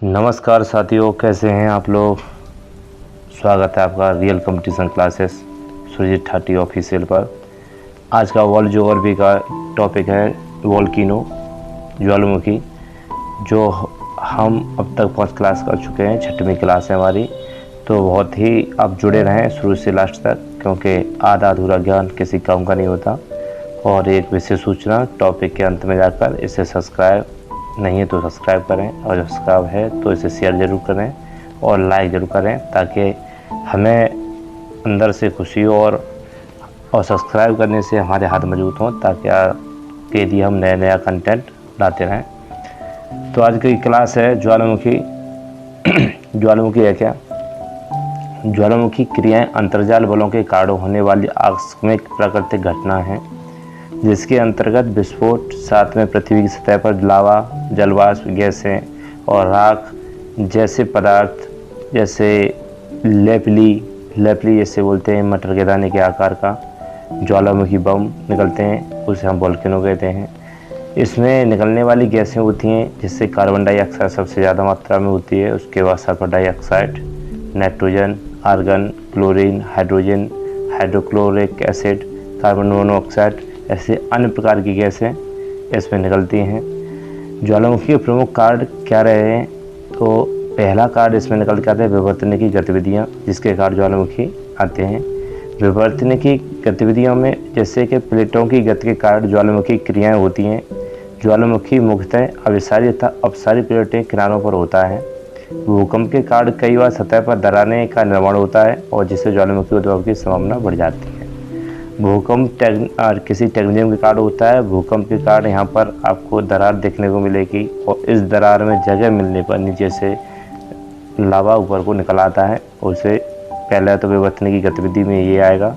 नमस्कार साथियों, कैसे हैं आप लोग। स्वागत है आपका real competition classes Surjeet Thathi official पर। आज का वर्ल्ड ज्योग्राफी का टॉपिक है वोल्केनो, ज्वालामुखी, जो हम अब तक 5 क्लास कर चुके हैं। 6वीं क्लास है हमारी। तो बहुत ही आप जुड़े रहें शुरू से लास्ट तक, क्योंकि आधा अधूरा ज्ञान किसी काम का नहीं होता। और एक विशेष सूचना टॉपिक के अंत में जाकर, इसे सब्सक्राइब नहीं है तो सब्सक्राइब करें, और सब्सक्राइब है तो इसे शेयर ज़रूर करें और लाइक ज़रूर करें, ताकि हमें अंदर से खुशी हो और सब्सक्राइब करने से हमारे हाथ मजबूत हों, ताकि आपके लिए हम नया कंटेंट लाते रहें। तो आज की क्लास है ज्वालामुखी। ज्वालामुखी है क्या? ज्वालामुखी क्रियाएं अंतर्जाल बलों के कारण होने वाली आकस्मिक प्राकृतिक घटना है, जिसके अंतर्गत विस्फोट, साथ में पृथ्वी की सतह पर लावा, जलवाष्प, गैसें और राख जैसे पदार्थ, जैसे लेपली जैसे बोलते हैं, मटर के दाने के आकार का ज्वालामुखी बम निकलते हैं, उसे हम वोल्केनो कहते हैं। इसमें निकलने वाली गैसें होती हैं, जिससे कार्बन डाइऑक्साइड सबसे ज़्यादा मात्रा में होती है। उसके बाद sulphur dioxide, nitrogen, argon, chlorine, hydrogen, hydrochloric acid, carbon monoxide, ऐसे अन्य प्रकार की गैसें इसमें निकलती हैं। ज्वालामुखी के प्रमुख कारण क्या रहे हैं? तो पहला कारण इसमें निकल के आता है विवर्तन की गतिविधियाँ, जिसके कारण ज्वालामुखी आते हैं। विवर्तन की गतिविधियों में जैसे कि प्लेटों की गति के कारण ज्वालामुखी क्रियाएं होती हैं। ज्वालामुखी मुख्यतः अभिसारी तथा अपसारी प्लेटें किनारों पर होता है। भूकंप के कारण कई बार सतह पर दरारें का निर्माण होता है, और जिससे ज्वालामुखी उद्भव की संभावना बढ़ जाती है। भूकंप किसी टेक्निज्म के कारण होता है। भूकंप के कारण यहाँ पर आपको दरार देखने को मिलेगी, और इस दरार में जगह मिलने पर नीचे से लावा ऊपर को निकल आता है। उसे पहले तो विवर्तन की गतिविधि में ये आएगा।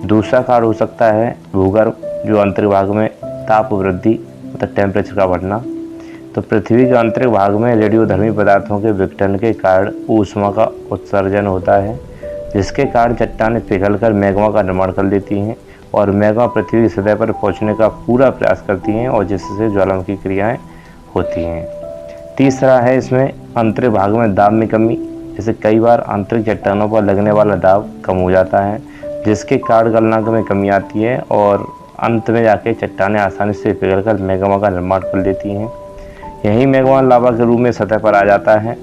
दूसरा कारण हो सकता है भूगर्भ, जो आंतरिक भाग में ताप वृद्धि मतलब टेम्परेचर का बढ़ना। तो पृथ्वी के आंतरिक भाग में रेडियोधर्मी पदार्थों के विघटन के कारण ऊष्मा का उत्सर्जन होता है, जिसके कारण चट्टानें पिघलकर मैग्मा का निर्माण कर लेती हैं, और मैग्मा पृथ्वी की सतह पर पहुंचने का पूरा प्रयास करती हैं, और जिससे ज्वालामुखी क्रियाएं होती हैं। तीसरा है इसमें आंतरिक भाग में दाब में कमी। जैसे कई बार आंतरिक चट्टानों पर लगने वाला दाब कम हो जाता है, जिसके कारण गलनांक में कमी आती है, और अंत में जाके चट्टानें आसानी से पिघलकर मैग्मा का निर्माण कर लेती हैं। यही मैग्मा लावा के रूप में सतह पर आ जाता है।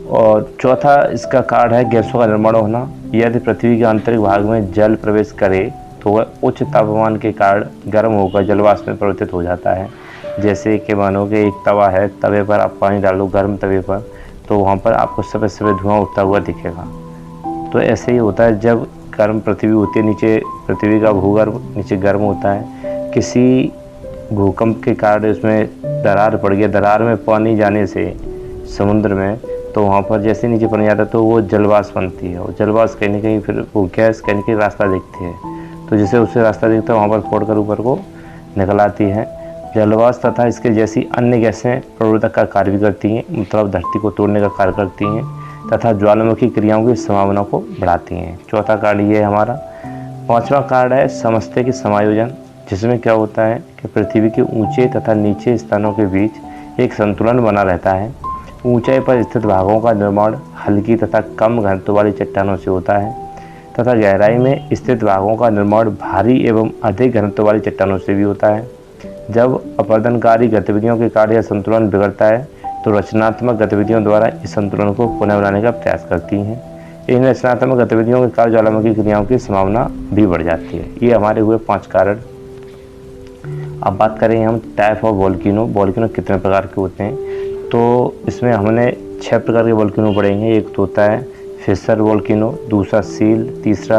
और चौथा इसका कारण है गैसों का निर्माण होना। यदि पृथ्वी के आंतरिक भाग में जल प्रवेश करे तो वह उच्च तापमान के कारण गर्म होकर जलवाष्प में परिवर्तित हो जाता है। जैसे कि मानो कि एक तवा है, तवे पर आप पानी डालो गर्म तवे पर, तो वहाँ पर आपको सफ़ेद सफ़ेद धुआं उठता हुआ दिखेगा। तो ऐसे ही होता है जब गर्म पृथ्वी होती है, नीचे पृथ्वी का भूगर्भ नीचे गर्म होता है। किसी भूकंप के कारण इसमें दरार पड़ गई, दरार में पानी जाने से समुद्र में, तो वहाँ पर जैसे नीचे पानी जाता है तो वो जलवाष्प बनती है, और जलवाष्प कहीं ना कहीं फिर वो गैस कहीं कहीं रास्ता देखती है, तो जैसे उसे रास्ता दिखता है वहाँ पर फोड़कर ऊपर को निकल आती है। जलवाष्प तथा इसके जैसी अन्य गैसें प्रवर्तक का कार्य भी करती हैं, मतलब धरती को तोड़ने का कार्य करती हैं, तथा ज्वालामुखी क्रियाओं की संभावना को बढ़ाती हैं। चौथा कारण ये है हमारा। पाँचवा कारण है समस्या की समायोजन, जिसमें क्या होता है कि पृथ्वी के ऊंचे तथा नीचे स्थानों के बीच एक संतुलन बना रहता है। ऊंचाई पर स्थित भागों का निर्माण हल्की तथा कम घनत्व वाली चट्टानों से होता है, तथा गहराई में स्थित भागों का निर्माण भारी एवं अधिक घनत्व वाली चट्टानों से भी होता है। जब अपरदनकारी गतिविधियों के कारण यह संतुलन बिगड़ता है, तो रचनात्मक गतिविधियों द्वारा इस संतुलन को पुनः बनाने का प्रयास करती हैं। इन रचनात्मक गतिविधियों के कारण ज्वालामुखी क्रियाओं की संभावना भी बढ़ जाती है। ये हमारे हुए 5 कारण। अब बात करें हम टाइप ऑफ वोल्केनो। वोल्केनो कितने प्रकार के होते हैं? तो इसमें हमने 6 प्रकार के वोल्केनो पढ़ेंगे। एक तो होता है फिशर वोल्केनो, दूसरा सील, तीसरा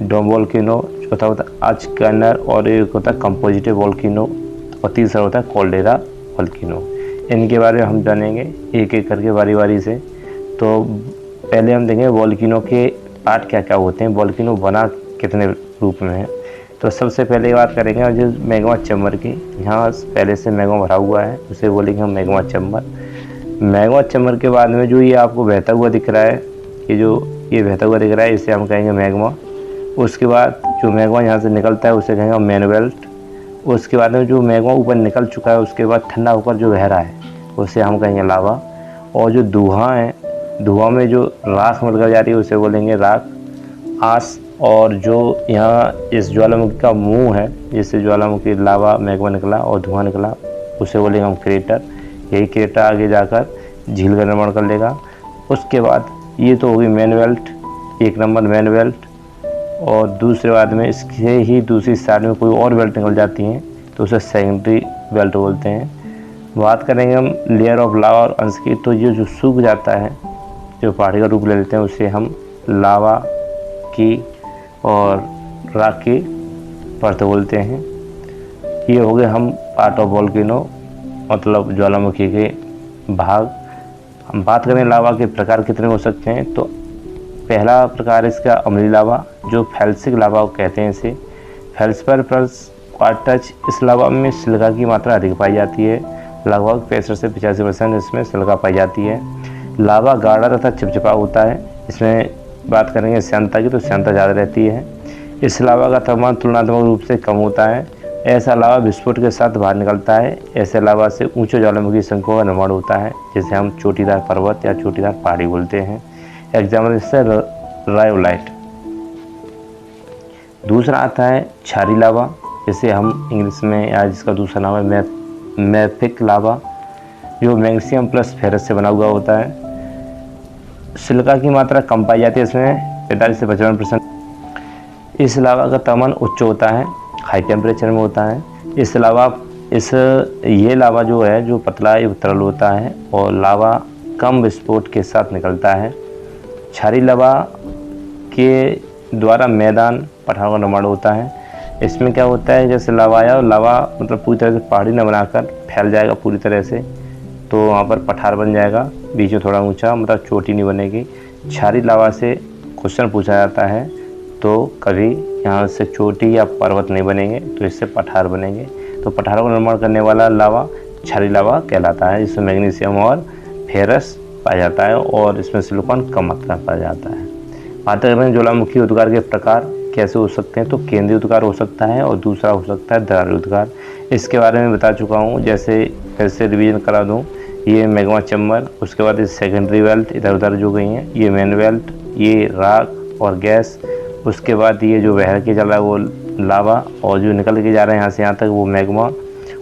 डोम वोल्केनो, चौथा होता है आर्चकैनर, और एक होता है कंपोजिटिव वोल्केनो, और तीसरा होता है कॉल्डेरा वोल्केनो। इनके बारे में हम जानेंगे एक एक करके बारी से। तो पहले हम देखेंगे वोल्केनो के पार्ट क्या क्या होते हैं, वोल्केनो बना कितने रूप में है। तो सबसे पहले बात करेंगे और जो मैग्मा चैम्बर की, यहाँ पहले से मैग्मा भरा हुआ है, उसे बोलेंगे हम मैग्मा चैम्बर। मैग्मा चैम्बर के बाद में जो ये आपको बहता हुआ दिख रहा है, ये बहता हुआ दिख रहा है, इसे हम कहेंगे मैग्मा। उसके बाद जो मैग्मा यहाँ से निकलता है उसे कहेंगे मैनवेल्ट। उसके बाद में जो मैग्मा ऊपर निकल चुका है उसके बाद ठंडा होकर जो बह रहा है उसे हम कहेंगे लावा। और जो धुआं है, धुआं में जो राख मिलकर जा रही है उसे बोलेंगे राख, आस। और जो यहाँ इस ज्वालामुखी का मुंह है, जिससे ज्वालामुखी लावा मैग्मा निकला और धुआं निकला, उसे बोलेंगे हम क्रेटर। यही क्रेटर आगे जाकर झील का निर्माण कर लेगा। उसके बाद ये तो होगी main belt, 1 number main belt. और दूसरे बाद में इसके ही दूसरी साइड में कोई और बेल्ट निकल जाती हैं तो उसे सेकेंडरी बेल्ट बोलते हैं। बात करेंगे हम लेयर ऑफ लावा और अंश की, तो ये जो सूख जाता है, जो पहाड़ी का रूप ले लेते हैं, उसे हम लावा की और राख की परत बोलते हैं। ये हो गए हम पार्ट ऑफ वोल्केनो, मतलब ज्वालामुखी के भाग। हम बात करें लावा के प्रकार कितने हो सकते हैं, तो पहला प्रकार इसका अम्लीय लावा, जो फेल्सिक लावा कहते हैं इसे। फेल्सपर प्लस क्वार्टज, इस लावा में सिलिका की मात्रा अधिक पाई जाती है, लगभग 65 से 85% इसमें सिलिका पाई जाती है। लावा गाढ़ा तथा चिपचिपा होता है। इसमें बात करेंगे श्यानता की, तो श्यानता ज़्यादा रहती है। इस लावा का तापमान तुलनात्मक रूप से कम होता है। ऐसा लावा विस्फोट के साथ बाहर निकलता है। ऐसे लावा से ऊंचे ज्वालामुखी शंकुओं का निर्माण होता है, जिसे हम चोटीदार पर्वत या चोटीदार पहाड़ी बोलते हैं। एग्जाम्पल इससे रायोलाइट। दूसरा आता है क्षारी लावा, जिसे हम इंग्लिश में, या जिसका दूसरा नाम है मैफिक लावा, जो मैग्नीशियम प्लस फेरस से बना हुआ होता है। सिलिका की मात्रा कम पाई जाती है इसमें, 45 से 55%। इस लावा का तापमान उच्च होता है, हाई टेम्परेचर में होता है। ये लावा जो है, जो पतला तरल होता है और लावा कम विस्फोट के साथ निकलता है। क्षारी लावा के द्वारा मैदान पठारों का निर्माण होता है। इसमें क्या होता है, जैसे लावा आया, लावा मतलब पूरी तरह से पहाड़ी न बनाकर फैल जाएगा पूरी तरह से, तो वहाँ पर पठार बन जाएगा, बीच में थोड़ा ऊंचा, मतलब चोटी नहीं बनेगी। क्षारी लावा से क्वेश्चन पूछा जाता है, तो कभी यहाँ से चोटी या पर्वत नहीं बनेंगे, तो इससे पठार बनेंगे। तो पठारों का निर्माण करने वाला लावा क्षारी लावा कहलाता है, जिसमें मैग्नीशियम और फेरस पाया जाता है और इसमें सिलिकॉन कम मात्रा में पाया जाता है। बात करें ज्वालामुखी उद्गार के प्रकार कैसे हो सकते हैं, तो केंद्रीय उद्गार हो सकता है और दूसरा हो सकता है दरारी उद्गार। इसके बारे में बता चुका हूँ, जैसे फिर से रिवीजन करा दूँ। ये मैग्मा चैम्बर, उसके बाद ये सेकेंडरी बेल्ट इधर उधर जो गई हैं, ये मेन बेल्ट, ये राख और गैस, उसके बाद ये जो बहर के चल रहा है वो लावा, और जो निकल के जा रहे हैं यहाँ से यहाँ तक वो मैग्मा,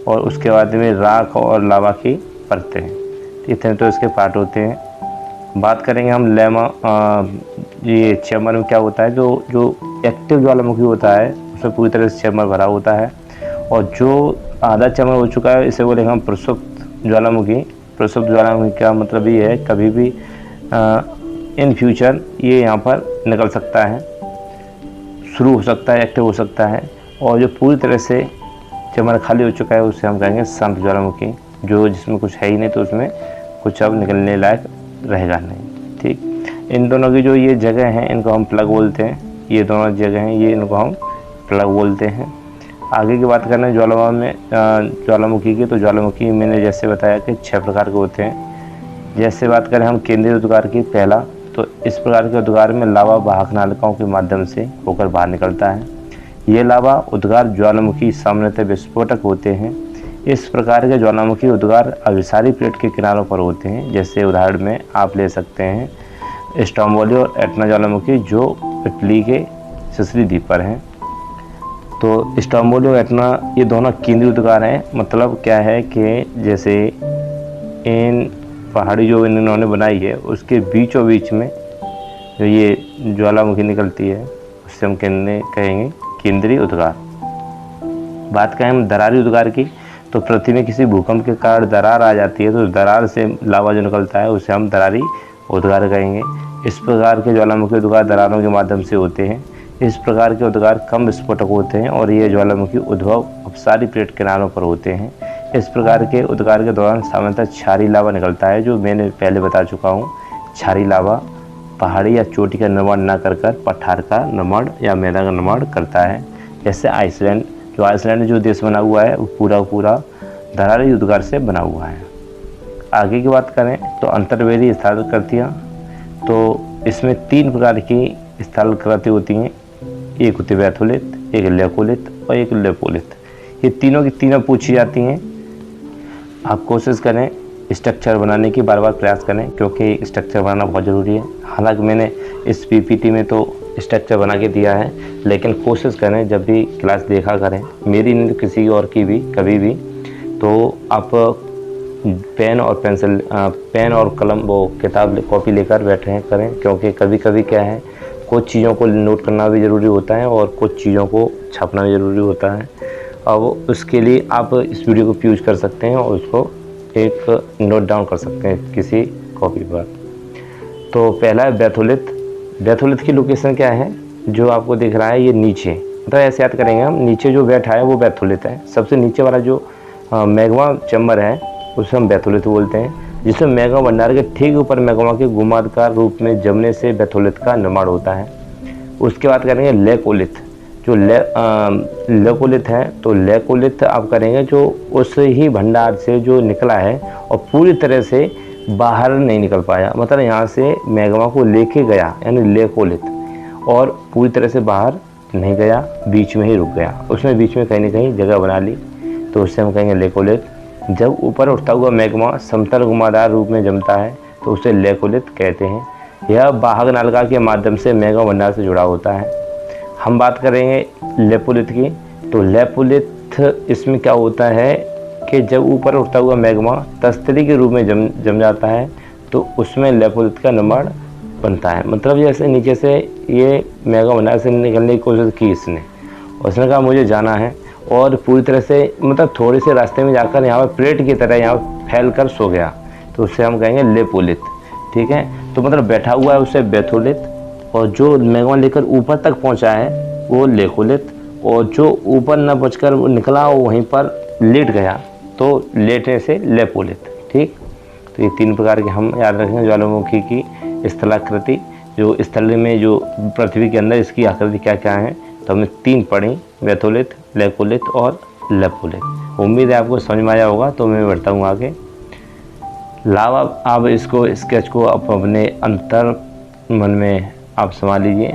और उसके बाद में राख और लावा की परतें। इतने तो इसके पार्ट होते हैं। बात करेंगे हम लेमा, ये चैम्बर में क्या होता है, जो एक्टिव ज्वालामुखी होता है उसमें पूरी तरह से चैम्बर भरा होता है, और जो आधा चैम्बर हो चुका है इसे बोलेंगे हम प्रसुप्त ज्वालामुखी। प्रसुप्त ज्वालामुखी का मतलब ये है कभी भी इन फ्यूचर ये यहाँ पर निकल सकता है, शुरू हो सकता है, एक्टिव हो सकता है। और जो पूरी तरह से चैम्बर खाली हो चुका है उसे हम कहेंगे शांत ज्वालामुखी, जो जिसमें कुछ है ही नहीं, तो उसमें कुछ अब निकलने लायक रहेगा नहीं। ठीक, इन दोनों की जो ये जगह हैं इनको हम प्लग बोलते हैं। ये दोनों जगह हैं, ये इनको हम प्लग बोलते हैं। आगे की बात करें ज्वालामुखी की, तो ज्वालामुखी मैंने जैसे बताया कि 6 प्रकार के होते हैं। जैसे बात करें हम केंद्रीय उद्गार की, पहला, तो इस प्रकार के उद्गार में लावा वाहक नालिकाओं के माध्यम से होकर बाहर निकलता है। ये लावा उद्गार ज्वालामुखी सामान्यतः विस्फोटक होते हैं। इस प्रकार के ज्वालामुखी उद्गार अभिसारी प्लेट के किनारों पर होते हैं। जैसे उदाहरण में आप ले सकते हैं स्ट्रोम्बोली और एटना ज्वालामुखी, जो इटली के सिसिली द्वीप पर हैं। तो स्ट्रोम्बोली और एटना ये दोनों केंद्रीय उद्गार हैं। मतलब क्या है कि जैसे इन पहाड़ी जो इन्होंने बनाई है उसके बीचों बीच में जो ये ज्वालामुखी निकलती है उससे हम कहेंगे केंद्रीय उद्गार। बात करें हम दरारी उद्गार की, तो पृथ्वी में किसी भूकंप के कारण दरार आ जाती है, तो दरार से लावा जो निकलता है उसे हम दरारी उद्गार कहेंगे। इस प्रकार के ज्वालामुखी उद्गार दरारों के माध्यम से होते हैं। इस प्रकार के उद्गार कम विस्फोटक होते हैं और ये ज्वालामुखी उद्भव अपसारी प्लेट किनारों पर होते हैं। इस प्रकार के उद्गार के दौरान सामान्यतः क्षारी लावा निकलता है, जो मैंने पहले बता चुका हूँ। क्षारी लावा पहाड़ी या चोटी का निर्माण न कर पठार का निर्माण या मैदान का निर्माण करता है। जैसे आइसलैंड, जो देश बना हुआ है वो पूरा दरारी उद्गार से बना हुआ है। आगे की बात करें तो अंतर्वेदी स्थलाकृतियाँ, तो इसमें 3 प्रकार की स्थलाकृति होती हैं। एक होती है वैथोलित, एक लेकोलित और एक लेपोलित। ये तीनों की तीनों पूछी जाती हैं। आप कोशिश करें स्ट्रक्चर बनाने की बार बार प्रयास करें, क्योंकि स्ट्रक्चर बनाना बहुत ज़रूरी है। हालांकि मैंने इस पीपीटी में तो स्ट्रक्चर बना के दिया है, लेकिन कोशिश करें जब भी क्लास देखा करें, मेरी नहीं तो किसी और की भी कभी भी, तो आप पेन और पेंसिल, पेन और कलम, वो किताब कॉपी लेकर बैठे करें, क्योंकि कभी कभी क्या है, कुछ चीज़ों को नोट करना भी ज़रूरी होता है और कुछ चीज़ों को छापना भी ज़रूरी होता है। अब उसके लिए आप इस वीडियो को यूज़ कर सकते हैं और उसको एक नोट डाउन कर सकते हैं किसी कॉपी पर। तो पहला है बैथोलिथ। बैथोलिथ की लोकेशन क्या है, जो आपको दिख रहा है ये नीचे, मतलब ऐसे याद करेंगे हम, नीचे जो बैठा है वो बैथोलिथ है। सबसे नीचे वाला जो मैग्मा चैम्बर है उसे हम बैथोलिथ बोलते हैं, जिसमें मैग्मा भंडार के ठीक ऊपर मैग्मा के घुमावदार रूप में जमने से बैथोलिथ का निर्माण होता है। उसके बाद करेंगे लेकोलिथ। जो लेकोलिथ है, तो लेकोलिथ आप करेंगे जो उस ही भंडार से जो निकला है और पूरी तरह से बाहर नहीं निकल पाया, मतलब यहाँ से मैग्मा को लेके गया, यानी लेकोलिथ, और पूरी तरह से बाहर नहीं गया, बीच में ही रुक गया, उसमें बीच में कहीं ना कहीं जगह बना ली, तो उससे हम कहेंगे लेकोलिथ। जब ऊपर उठता हुआ मैग्मा समतल घुमावदार रूप में जमता है तो उसे लेकोलिथ कहते हैं। यह बाहक नलिका के माध्यम से मैग्मा भंडार से जुड़ा होता है। हम बात करेंगे लेपोलिथ की, तो लेपोलिथ इसमें क्या होता है कि जब ऊपर उठता हुआ मैग्मा तस्तरी के रूप में जम जाता है तो उसमें लेपोलिथ का निर्माण बनता है। मतलब जैसे नीचे से ये मैग्मा भंडार से निकलने की कोशिश की उसने कहा मुझे जाना है, और पूरी तरह से मतलब थोड़े से रास्ते में जाकर यहाँ पर प्लेट की तरह यहाँ फैल कर सो गया, तो उससे हम कहेंगे लेपोलिथ। ठीक है, तो मतलब बैठा हुआ है उसे बैथोलिथ, और जो मैग्मा लेकर ऊपर तक पहुँचा है वो लेकोलिथ, और जो ऊपर न पहुँचकर वो निकला वो वहीं पर लेट गया तो लेटने से लेपोलिथ। ठीक, तो ये 3 प्रकार के हम याद रखेंगे ज्वालामुखी की स्थलाकृति, जो स्थल में जो पृथ्वी के अंदर इसकी आकृति क्या क्या है, तो हमने 3 पढ़ी, बैथोलिथ, लेकोलिथ और लेपोलिथ। उम्मीद है आपको समझ में आया होगा। तो मैं बढ़ता हूँ आगे। लावा, आप इसको स्केच को आप अपने अंतर मन में आप संभाल लीजिए।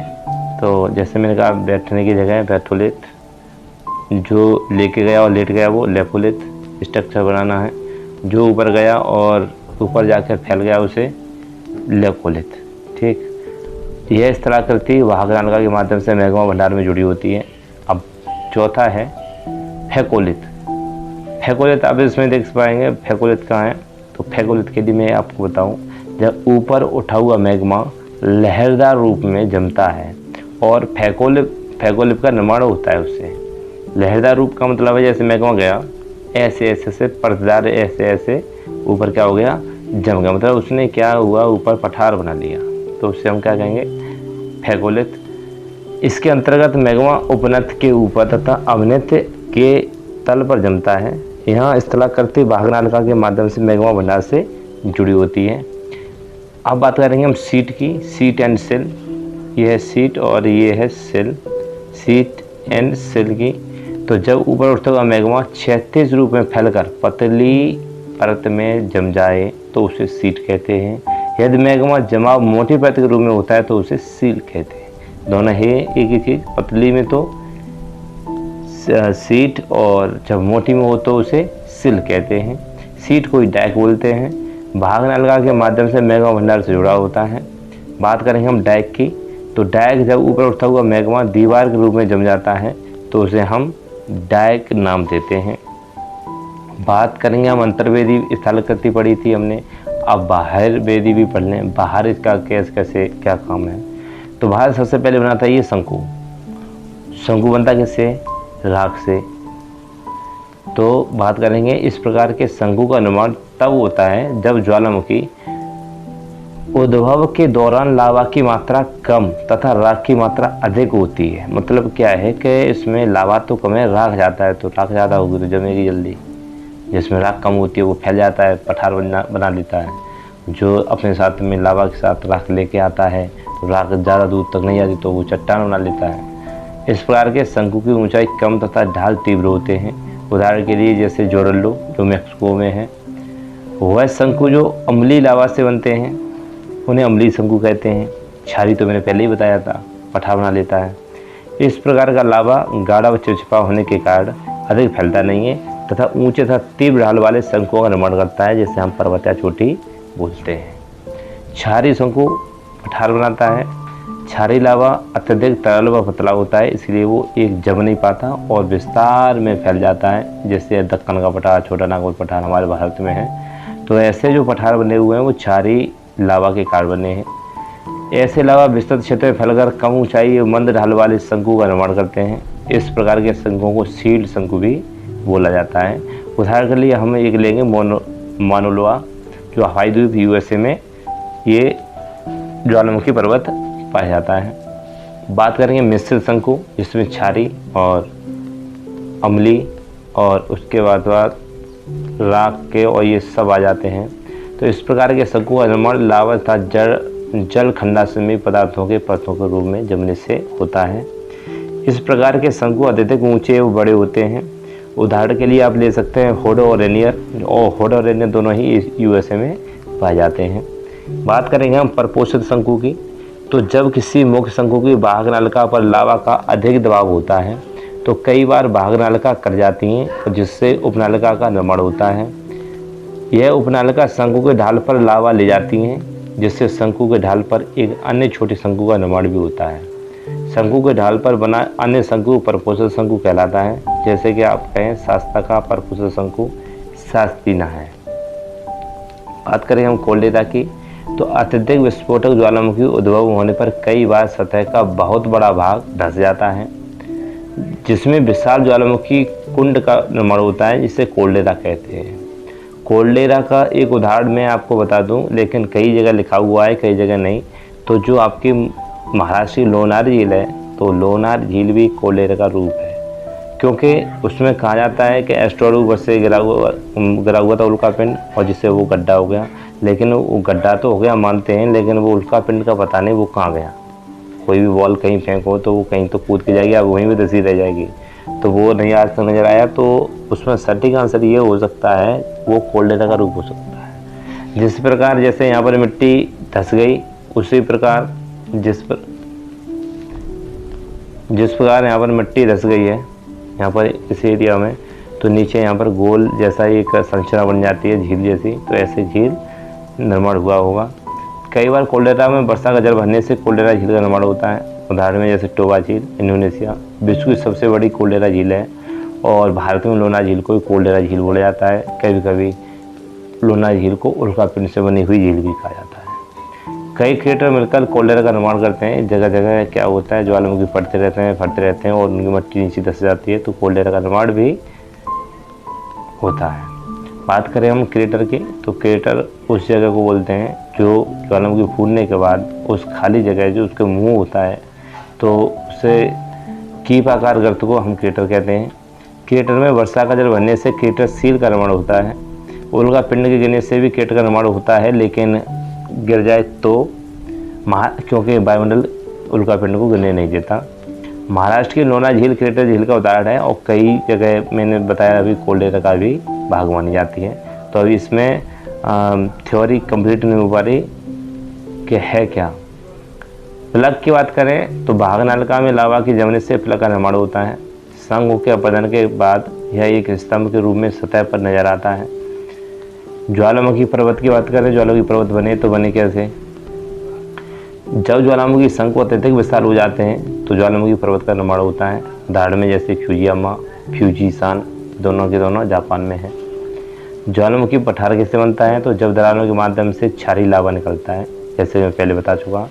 तो जैसे मैंने कहा बैठने की जगह है बैथोलिथ, जो लेके गया और लेट गया वो लेपोलिथ, स्ट्रक्चर बनाना है, जो ऊपर गया और ऊपर जाकर फैल गया उसे लेकोलिथ। ठीक, यह स्थलाकृति वाहक नलिका के माध्यम से मैग्मा भंडार में जुड़ी होती है। अब चौथा है फेकोलिथ। फेकोलिथ आप इसमें देख पाएंगे, फेकोलिथ कहाँ है, तो फेकोलिथ के लिए मैं आपको बताऊं, जब ऊपर उठा हुआ मैग्मा लहरदार रूप में जमता है और फेकोलिथ का निर्माण होता है उससे। लहरदार रूप का मतलब है जैसे मैग्मा गया ऐसे ऐसे से परतदार ऐसे ऐसे ऊपर क्या हो गया, जम गया, मतलब उसने क्या हुआ ऊपर पठार बना लिया, तो उससे हम क्या कहेंगे फेकोलिथ। इसके अंतर्गत मैग्मा उपनत के ऊपर तथा अवनत के तल पर जमता है। यहाँ स्थलाकृति वाहक नलिका के माध्यम से मैग्मा भंडार से जुड़ी होती है। अब बात करेंगे हम सीट की, सीट एंड सेल। ये है सीट और ये है सेल, सीट एंड सेल की। तो जब ऊपर उठता हुआ मैग्मा क्षैतिज रूप में फैलकर पतली परत में जम जाए तो उसे सीट कहते हैं। यदि मैग्मा जमाव मोटी परत के रूप में होता है तो उसे सील कहते हैं। दोनों ही एक ही चीज़, पतली में तो सीट और जब मोटी में हो तो उसे सिल कहते हैं। सीट को डायक बोलते हैं। वाहक नलिका के माध्यम से मैग्मा भंडार से जुड़ा होता है। बात करेंगे हम डायक की, तो डायक जब ऊपर उठता हुआ मैग्मा दीवार के रूप में जम जाता है तो उसे हम डायक नाम देते हैं। बात करेंगे हम अंतर्वेदी स्थलाकृति पढ़ी थी हमने, अब बाहर वेदी भी पढ़ लें। बाहर इसका कैसे क्या काम है, तो बाहर सबसे पहले बनाता है ये शंकु। शंकु बनता किससे, राख से। तो बात करेंगे इस प्रकार के शंकु का निर्माण तब होता है जब ज्वालामुखी उद्भव के दौरान लावा की मात्रा कम तथा राख की मात्रा अधिक होती है। मतलब क्या है कि इसमें लावा तो कम है, राख जाता है, तो राख ज़्यादा होगी तो जमेगी जल्दी। जिसमें राख कम होती है वो फैल जाता है, पठार बना लेता है। जो अपने साथ में लावा के साथ राख लेके आता है तो राख ज़्यादा दूर तक नहीं आती तो वो चट्टान बना लेता है। इस प्रकार के शंकु की ऊंचाई कम तथा ढाल तीव्र होते हैं। उदाहरण के लिए जैसे जोरल्लो जो मैक्सिको में है, वह शंकु जो अम्लीय लावा से बनते हैं उन्हें अम्लीय शंकु कहते हैं। छारी तो मैंने पहले ही बताया था, पठार बना लेता है। इस प्रकार का लावा गाढ़ा व चिपचिपा होने के कारण अधिक फैलता नहीं है तथा ऊंचे तथा तीव्र ढाल वाले शंकुओं का निर्माण करता है, जिसे हम पर्वत या चोटी बोलते हैं। क्षारीय शंकु पठार बनाता है। क्षारीय लावा अत्यधिक तरल व पतला होता है, इसलिए वो एक जम नहीं पाता और विस्तार में फैल जाता है, जैसे दक्कन का पठार, छोटा नागपुर पठार हमारे भारत में है। तो ऐसे जो पठार बने हुए हैं वो क्षारीय लावा के कारण बने हैं। ऐसे लावा विस्तृत क्षेत्र में फैलकर कम ऊंचाई और मंद ढाल वाले शंकु का निर्माण करते हैं। इस प्रकार के शंकुओं को सील्ड शंकु भी बोला जाता है। उदाहरण के लिए हम एक लेंगे माउना लोआ, जो हवाई द्वीप यूएसए में ये ज्वालामुखी पर्वत पाया जाता है। बात करेंगे मिश्रित शंकु, जिसमें क्षारीय और अम्लीय और उसके बाद राख के और ये सब आ जाते हैं। तो इस प्रकार के शंकु का निर्माण लावा तथा जल खंडाश्रमी पदार्थों के परतों के रूप में जमने से होता है। इस प्रकार के शंकु अत्यधिक ऊंचे व बड़े होते हैं। उदाहरण के लिए आप ले सकते हैं होडो और रेनियर, और होडो और रेनियर दोनों ही यूएसए में पाए जाते हैं। बात करेंगे हम परपोषित शंकु की। तो जब किसी मुख्य शंकु की वाहक नलिका पर लावा का अधिक दबाव होता है तो कई बार वाहक नलिका कट जाती हैं, जिससे उपनलिका का निर्माण होता है। यह उपनलिका शंकु के ढाल पर लावा ले जाती हैं, जिससे शंकु के ढाल पर एक अन्य छोटे शंकु का निर्माण भी होता है। शंकु के ढाल पर बना अन्य शंकु परपोषित शंकु कहलाता है। जैसे कि आप कहें शास्ता का परपोषित शंकु शास्तीना है। बात करें हम कोल्डेरा की, तो अत्यधिक विस्फोटक ज्वालामुखी उद्भव होने पर कई बार सतह का बहुत बड़ा भाग धंस जाता है, जिसमें विशाल ज्वालामुखी कुंड का निर्माण होता है, जिसे कोल्डेरा कहते हैं। कोल्डेरा का एक उदाहरण मैं आपको बता दूं, लेकिन कई जगह लिखा हुआ है, कई जगह नहीं। तो जो आपकी महाराष्ट्र की लोनार झील है, तो लोनार झील भी कोल्डेरा का रूप है, क्योंकि उसमें कहा जाता है कि एस्ट्रोडू से गिरा हुआ था उल्कापिंड, और जिससे वो गड्ढा हो गया। लेकिन वो गड्ढा तो हो गया मानते हैं, लेकिन वो उल्कापिंड का पता नहीं वो कहाँ गया। कोई भी बॉल कहीं फेंको तो वो कहीं तो कूद के जाएगी, अब वहीं भी धसी रह जाएगी, तो वो नहीं आज तक नजर आया। तो उसमें सटीक आंसर ये हो सकता है, वो कोल्डेरा का रूप हो सकता है। जिस प्रकार जैसे यहाँ पर मिट्टी धस गई, उसी प्रकार जिस प्रकार यहाँ पर मिट्टी धस गई है यहाँ पर इस एरिया में, तो नीचे यहाँ पर गोल जैसा एक संरचना बन जाती है झील जैसी, तो ऐसे झील निर्माण हुआ होगा। कई बार कोल्डेरा में वर्षा का जल भरने से कोल्डेरा झील का निर्माण होता है। उदाहरण में जैसे टोबा झील इंडोनेशिया विश्व की सबसे बड़ी कोल्डेरा झील है, और भारत में लोनार झील को कोल्डेरा झील बोला जाता है। कभी कभी लोनार झील को उल्कापिंड से बनी हुई झील भी कहा जाता है। कई क्रिएटर मिलकर कोल्डेरा का निर्माण करते हैं। जगह जगह क्या होता है, ज्वालामुखी फटते रहते हैं और उनकी मिट्टी नीचे धस जाती है, तो कोल्डेरा का निर्माण भी होता है। बात करें हम क्रेटर की, तो क्रेटर उस जगह को बोलते हैं जो ज्वालामुखी फूटने के बाद उस खाली जगह जो उसके मुंह होता है, तो उसे कीप आकार गर्त को हम क्रेटर कहते हैं। क्रेटर में वर्षा का जल भरने से क्रेटर सील का निर्माण होता है। उल्का पिंड के गिरने से भी क्रेटर का निर्माण होता है, लेकिन गिर जाए तो क्योंकि वायुमंडल उल्का पिंड को गिरने नहीं देता। महाराष्ट्र की लोनार झील क्रेटर झील का उदाहरण है, और कई जगह मैंने बताया अभी कोल्डेरा का भी भाग मानी जाती है। तो अभी इसमें थ्योरी कंप्लीट नहीं हो पा रही कि है क्या। प्लग की बात करें तो भाग नलिका में लावा की जमने से प्लग का निर्माण होता है। संघ के अपरदन के बाद यह एक स्तंभ के रूप में सतह पर नजर आता है। ज्वालामुखी पर्वत की बात करें, ज्वालामुखी पर्वत बने तो बने कैसे? जब ज्वालामुखी शंकु अत्यधिक विशाल हो जाते हैं तो ज्वालामुखी पर्वत का निर्माण होता है। उदाहरण में जैसे फ्यूजियामा, फ्यूजीसान, दोनों के दोनों जापान में है। ज्वालामुखी पठार कैसे बनता है? तो जब दरारों के माध्यम से क्षारीय लावा निकलता है, जैसे मैं पहले बता चुका,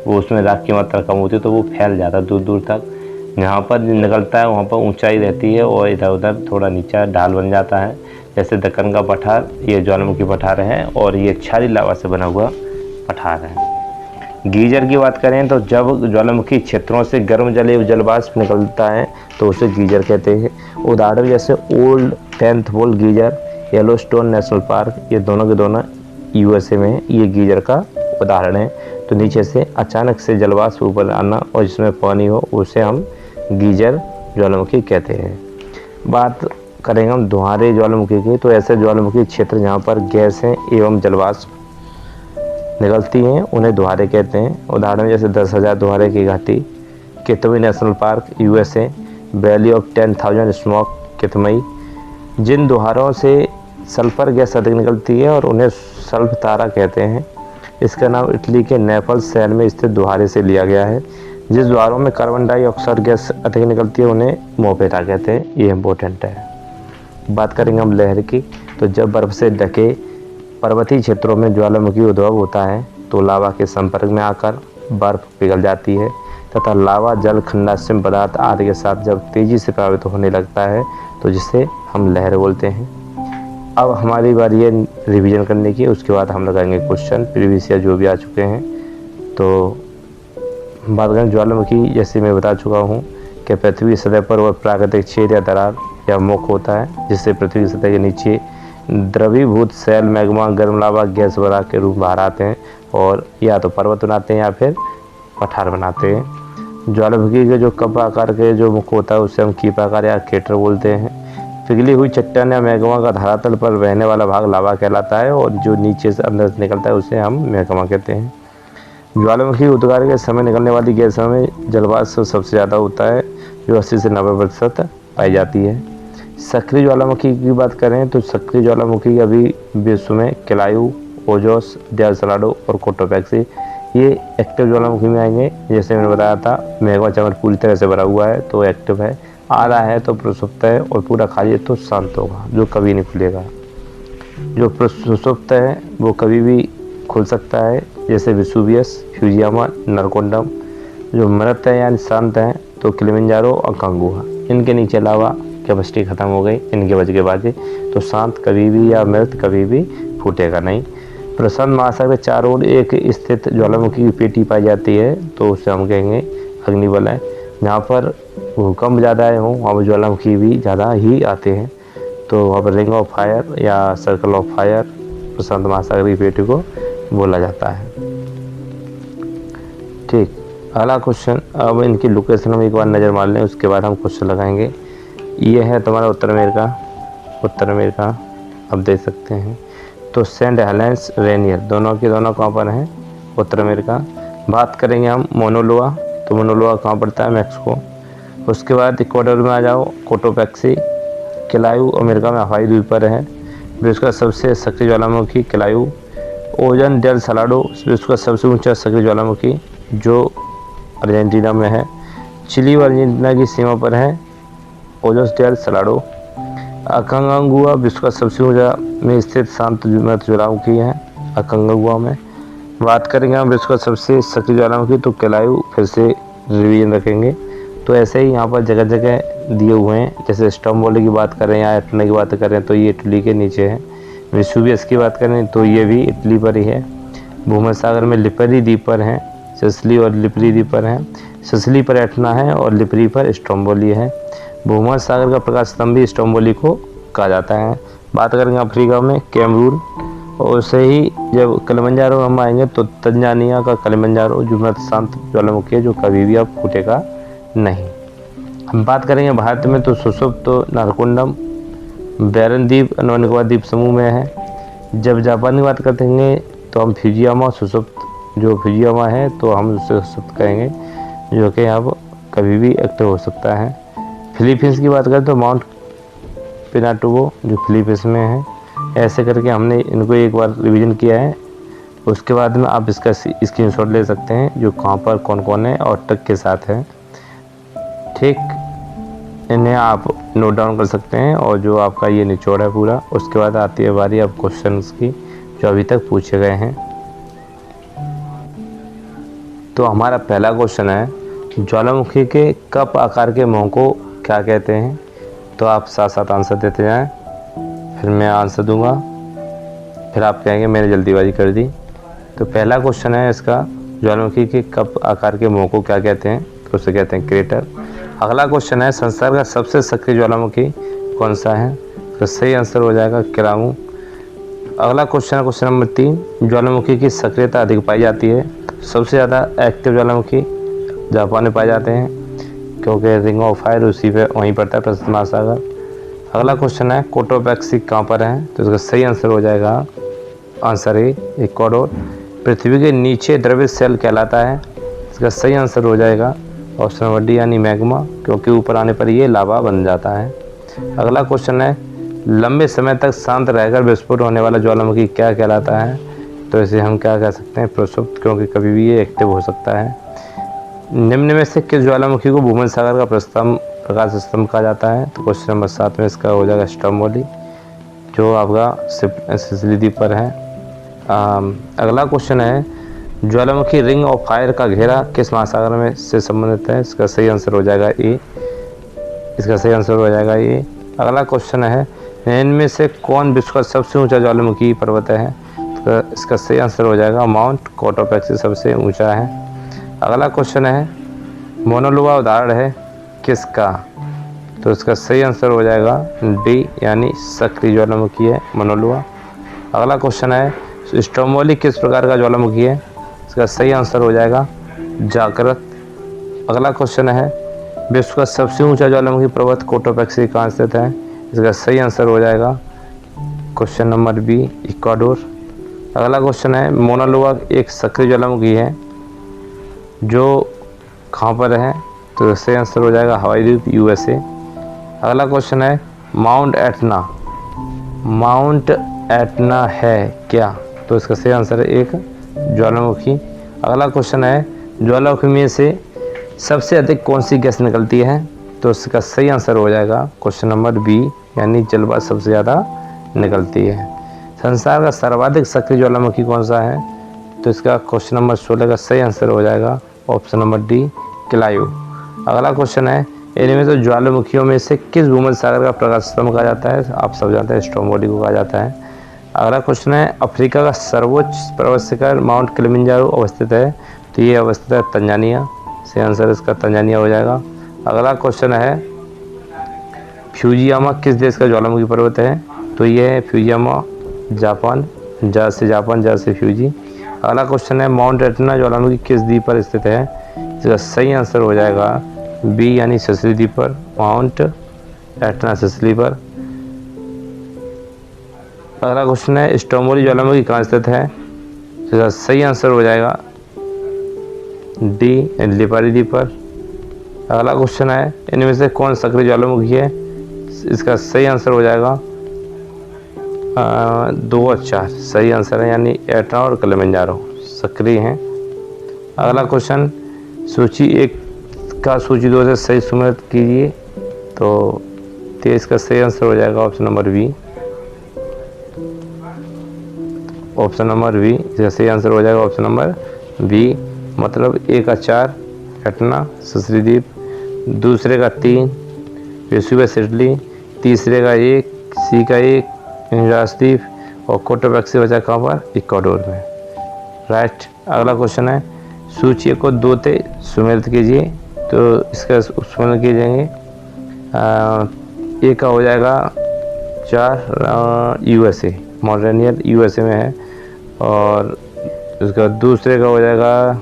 वो उसमें राख की मात्रा कम होती है तो वो फैल जाता है दूर दूर तक। जहाँ पर निकलता है वहाँ पर ऊंचाई रहती है और इधर उधर थोड़ा नीचा ढाल बन जाता है। जैसे दक्कन का पठार, ये ज्वालामुखी पठार है और ये क्षारीय लावा से बना हुआ पठार है। गीजर की बात करें तो जब ज्वालामुखी क्षेत्रों से गर्म जल एवं जलवाष्प निकलता है तो उसे गीजर कहते हैं। उदाहरण जैसे old 10th volt geyser, Yellowstone national park, ये दोनों के दोनों यूएसए में है। ये गीजर का उदाहरण है। तो नीचे से अचानक से जलवाष्प ऊपर आना और जिसमें पानी हो उसे हम गीजर ज्वालामुखी कहते हैं। बात करेंगे हम धुआंरे ज्वालामुखी की, तो ऐसे ज्वालामुखी क्षेत्र जहाँ पर गैसें एवं जलवाष्प निकलती हैं उन्हें धुआंरे कहते हैं। उदाहरण जैसे 10,000 धुआंरे की घाटी, Katmai national park USA, valley of 10,000 smoke Katmai, जिन द्वारों से सल्फर गैस अधिक निकलती है और उन्हें सल्फ तारा कहते हैं। इसका नाम इटली के नेपल्स शहर में स्थित द्वारे से लिया गया है। जिस द्वारों में कार्बन डाइऑक्साइड गैस अधिक निकलती है उन्हें मोपेरा कहते हैं। ये इम्पोर्टेंट है। बात करेंगे हम लहर की, तो जब बर्फ से ढके पर्वतीय क्षेत्रों में ज्वालामुखी उद्भव होता है तो लावा के संपर्क में आकर बर्फ पिघल जाती है तथा लावा जल खंडाश्म पदार्थ आदि के साथ जब तेजी से प्रभावित होने लगता है तो जिसे हम लहर बोलते हैं। अब हमारी बारी है रिवीजन करने की, उसके बाद हम लगाएंगे क्वेश्चन प्रीवियस ईयर जो भी आ चुके हैं। तो बात करें ज्वालामुखी, जैसे मैं बता चुका हूँ कि पृथ्वी की सतह पर वह प्राकृतिक छेद या दरार या मुख होता है जिससे पृथ्वी की सतह के नीचे द्रवीभूत सेल मैग्मा गर्म लावा गैस बराग के रूप में बाहर आते हैं और या तो पर्वत बनाते हैं या फिर पठार बनाते हैं। ज्वालामुखी के जो कप आकार के जो मुख होता है उसे हम कीप आकार या क्रेटर बोलते हैं। पिघली हुई चट्टान या मैग्मा का धरातल पर बहने वाला भाग लावा कहलाता है और जो नीचे से अंदर से निकलता है उसे हम मैग्मा कहते हैं। ज्वालामुखी उद्गार के समय निकलने वाली गैसों में जलवाष्प सबसे ज़्यादा होता है जो 80 से 90% पाई जाती है। सक्रिय ज्वालामुखी की बात करें तो सक्रिय ज्वालामुखी अभी विश्व में केलायू, ओजोस, डेल सलाडो और कोटोपैक्सी ये एक्टिव ज्वालामुखी में आएंगे। जैसे मैंने बताया था मैग्मा चैम्बर पूरी तरह से भरा हुआ है तो एक्टिव है, आधा है तो प्रसुप्त है और पूरा खाली है तो शांत होगा जो कभी नहीं खुलेगा। जो प्रसुप्त है वो कभी भी खुल सकता है जैसे वेसुवियस, फ्यूजियामा, नरकोंडम। जो मृत है यानी शांत है तो किलिमंजारो और कांगुआ। इनके नीचे अलावा कैपेसिटी ख़त्म हो गई इनके बच के बाद तो शांत कभी भी या मृत कभी भी फूटेगा नहीं। प्रशांत महासागर के चारों ओर एक स्थित ज्वालामुखी की पेटी पाई जाती है तो उसे हम कहेंगे अग्निवलय। जहाँ पर भूकंप ज़्यादा आए हों वहाँ पर ज्वालामुखी भी ज़्यादा ही आते हैं तो वहाँ पर रिंग ऑफ फायर या सर्कल ऑफ फायर प्रशांत महासागर की पेटी को बोला जाता है। ठीक, अगला क्वेश्चन। अब इनकी लोकेशन हम एक बार नज़र मार लें उसके बाद हम क्वेश्चन लगाएंगे। ये है तुम्हारा उत्तर अमेरिका अब देख सकते हैं। तो सेंट हेलेंस रेनियर दोनों के दोनों कहाँ पर हैं? उत्तर अमेरिका। बात करेंगे हम मोनोलोआ, तो मोनोलोआ कहाँ पड़ता है? मैक्सिको। उसके बाद इक्वाडोर में आ जाओ, कोटोपैक्सी। केलायू अमेरिका में हवाई द्वीप पर है। विश्व का सबसे सक्रिय ज्वालामुखी केलायू। ओजन डेल सलाडो विश्व का सबसे ऊंचा सक्रिय ज्वालामुखी जो अर्जेंटीना में है। चिली और अर्जेंटीना की सीमा पर है ओजोस डेल सलाडो। अकांगुआ विश्व का सबसे ऊंचा में स्थित शांत ज्वालामुखी है अकांगुआ में। बात करेंगे हम विश्व का सबसे सक्रिय ज्वालामुखी तो केलायू, फिर से रिवीजन रखेंगे। तो ऐसे ही यहाँ पर जगह जगह दिए हुए हैं, जैसे स्टोम्बोली की बात करें या एटना की बात करें तो ये इटली के नीचे है। वेसुवियस की बात करें तो ये भी इटली पर ही है। भूमध्य में लिपरी द्वीप पर हैं, सिसिली और लिपरी द्वीप पर हैं। सिसिली पर एटना है और लिपरी पर स्टोम्बोली है। भूमध्य सागर का प्रकाश स्तंभ भी स्टोम्बोली को कहा जाता है। बात करेंगे अफ्रीका में कैमरून, और उससे ही जब किलिमंजारो हम आएंगे तो तंजानिया का किलिमंजारो जो मृत शांत ज्वालामुखी है जो कभी भी अब फूटेगा नहीं। हम बात करेंगे भारत में तो सुषुप्त तो नारकोंडम बैरन द्वीप निकोबार द्वीप समूह में है। जब जापान की बात करेंगे तो हम फ्यूजियामा सुषुप्त जो फ्यूजियामा है तो हम उसे सुषुप्त कहेंगे जो कि अब कभी भी एक्टिव हो सकता है। फिलीपींस की बात करें तो माउंट पिनाटुबो जो फिलीपींस में है। ऐसे करके हमने इनको एक बार रिवीजन किया है। उसके बाद में आप इसका स्क्रीनशॉट ले सकते हैं जो कहाँ पर कौन कौन है और टक के साथ है। ठीक, इन्हें आप नोट डाउन कर सकते हैं और जो आपका ये निचोड़ है पूरा। उसके बाद आती है बारी अब क्वेश्चंस की जो अभी तक पूछे गए हैं। तो हमारा पहला क्वेश्चन है ज्वालामुखी के कप आकार के मुंह को क्या कहते हैं? तो आप साथ साथ आंसर देते जाएं, फिर मैं आंसर दूंगा, फिर आप कहेंगे मैंने जल्दीबाजी कर दी। तो पहला क्वेश्चन है इसका, ज्वालामुखी के कप आकार के मुंह को क्या कहते हैं? तो उसे कहते हैं क्रेटर। अगला क्वेश्चन है संसार का सबसे सक्रिय ज्वालामुखी कौन सा है? तो सही आंसर हो जाएगा केलामू। अगला क्वेश्चन है क्वेश्चन नंबर 3, ज्वालामुखी की सक्रियता अधिक पाई जाती है। सबसे ज़्यादा एक्टिव ज्वालामुखी जापान में पाए जाते हैं क्योंकि रिंग ऑफ फायर उसी पे वहीं पड़ता है प्रशांत महासागर। अगला क्वेश्चन है कोटोपैक्सी कहाँ पर है? तो इसका सही आंसर हो जाएगा आंसर ए इक्वाडोर। पृथ्वी के नीचे द्रवित सेल कहलाता है, इसका सही आंसर हो जाएगा ऑप्शन डी यानी मैग्मा, क्योंकि ऊपर आने पर ये लावा बन जाता है। अगला क्वेश्चन है लंबे समय तक शांत रहकर विस्फोट होने वाला ज्वालामुखी क्या कहलाता है? तो इसे हम क्या कह सकते हैं? प्रसुप्त, क्योंकि कभी भी ये एक्टिव हो सकता है। निम्न में से किस ज्वालामुखी को भूमध्य सागर का प्रकाश स्तंभ कहा जाता है? तो क्वेश्चन नंबर 7 में इसका हो जाएगा स्ट्रोम्बोली, जो आपका सिसिली द्वीप पर है। अगला क्वेश्चन है, ज्वालामुखी रिंग ऑफ फायर का घेरा किस महासागर में से संबंधित है? इसका सही आंसर हो जाएगा ए। इसका सही आंसर हो जाएगा ए। अगला क्वेश्चन है, इनमें से कौन विश्व का सबसे ऊंचा ज्वालामुखी पर्वत है? तो इसका सही आंसर हो जाएगा माउंट कोटोपेक्सी सबसे ऊंचा है। अगला क्वेश्चन है, मोनोलोवा उदाहरण है किसका? तो इसका सही आंसर हो जाएगा डी, यानी सक्रिय ज्वालामुखी है मोनोलोवा। अगला क्वेश्चन है, स्ट्रोम्बोली किस प्रकार का ज्वालामुखी है? इसका सही आंसर हो जाएगा जागृत। अगला क्वेश्चन है, विश्व का सबसे ऊंचा ज्वालामुखी पर्वत कोटोपेक्सी कहाँ स्थित है? इसका सही आंसर हो जाएगा क्वेश्चन नंबर बी, इक्वाडोर। अगला क्वेश्चन है, मोनालोवा एक सक्रिय ज्वालामुखी है जो कहाँ पर है? तो सही आंसर हो जाएगा हवाई द्वीप, यूएसए। अगला क्वेश्चन है, माउंट एटना है क्या? तो इसका सही आंसर है एक ज्वालामुखी। अगला क्वेश्चन है, ज्वालामुखी में से सबसे अधिक कौन सी गैस निकलती है? तो इसका सही आंसर हो जाएगा क्वेश्चन नंबर बी, यानी जलवाष्प सबसे ज़्यादा निकलती है। संसार का सर्वाधिक सक्रिय ज्वालामुखी कौन सा है? तो इसका क्वेश्चन नंबर 16 का सही आंसर हो जाएगा ऑप्शन नंबर डी, किलायू। अगला क्वेश्चन है, इनमें तो ज्वालामुखियों में से किस भूमध्य सागर का प्रकाश स्तंभ कहा जाता है? आप सब जानते हैं स्ट्रोम्बोली को कहा जाता है। अगला क्वेश्चन है, अफ्रीका का सर्वोच्च पर्वत शिखर माउंट किलिमंजारो अवस्थित है, तो ये अवस्थित है तंजानिया। सही आंसर इसका तंजानिया हो जाएगा। अगला क्वेश्चन है, फ्यूजियामा किस देश का ज्वालामुखी पर्वत है? तो ये है फ्यूजियामा जापान, जा से फ्यूजी। अगला क्वेश्चन है, माउंट एटना ज्वालामुखी किस द्वीप पर स्थित है? इसका सही आंसर हो जाएगा बी, यानी सिसिली द्वीप पर, माउंट एटना सिसिली पर। अगला क्वेश्चन है, स्ट्रोम्बोली ज्वालामुखी कहाँ स्थित है? इसका सही आंसर हो जाएगा डी, लिपारी द्वीप पर। अगला क्वेश्चन है, इनमें से कौन सक्रिय ज्वालामुखी है? इसका सही आंसर हो जाएगा 2 और 4 सही आंसर है, यानी एटना और किलिमंजारो सक्रिय हैं। अगला क्वेश्चन, सूची 1 का सूची 2 से सही सुमेलित कीजिए। तो इसका सही आंसर हो जाएगा ऑप्शन नंबर बी, इसका सही आंसर हो जाएगा ऑप्शन नंबर बी। मतलब 1 का 4 एटना सिसिली द्वीप, दूसरे का 3 वेसुवियस सिसिली, तीसरे का 1 सी का 1 द्वीप और कोटोपेक्सी बचा कहाँ पर? इक्वाडोर में, राइट। अगला क्वेश्चन है, सूची को 2 से सुमेलित कीजिए। तो इसका सुमेलित किए जाएंगे, एक का हो जाएगा 4 यूएसए, मॉन्ट्रियल यूएसए में है, और इसका दूसरे का हो जाएगा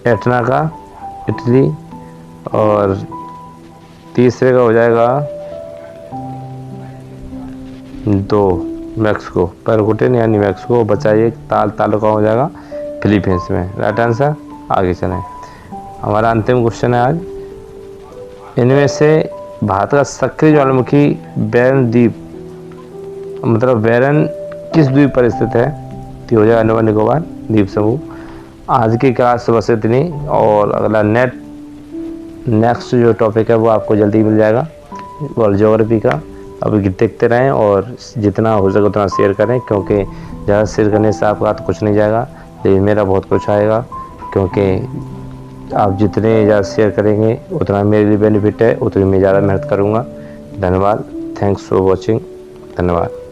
एटना का इटली, और तीसरे का हो जाएगा 2 मैक्सिको, पैरागुटेन यानी मैक्सिको, बचा एक ताल का हो जाएगा फिलीपींस में, राइट आंसर। आगे चलें, हमारा अंतिम क्वेश्चन है आज, इनमें से भारत का सक्रिय ज्वालामुखी बैरन द्वीप, मतलब बैरन किस द्वीप पर स्थित है? तो हो जाएगा अंडमान निकोबार द्वीप समूह। आज की क्लास बस इतनी, और अगला नेक्स्ट जो टॉपिक है वो आपको जल्दी मिल जाएगा वर्ल्ड ज्योग्राफी का। अभी देखते रहें और जितना हो सके उतना शेयर करें, क्योंकि ज़्यादा शेयर करने से आपका तो कुछ नहीं जाएगा, लेकिन मेरा बहुत कुछ आएगा, क्योंकि आप जितने ज़्यादा शेयर करेंगे उतना मेरे लिए बेनिफिट है, उतनी मैं ज़्यादा मेहनत करूँगा। धन्यवाद, थैंक्स फॉर वॉचिंग, धन्यवाद।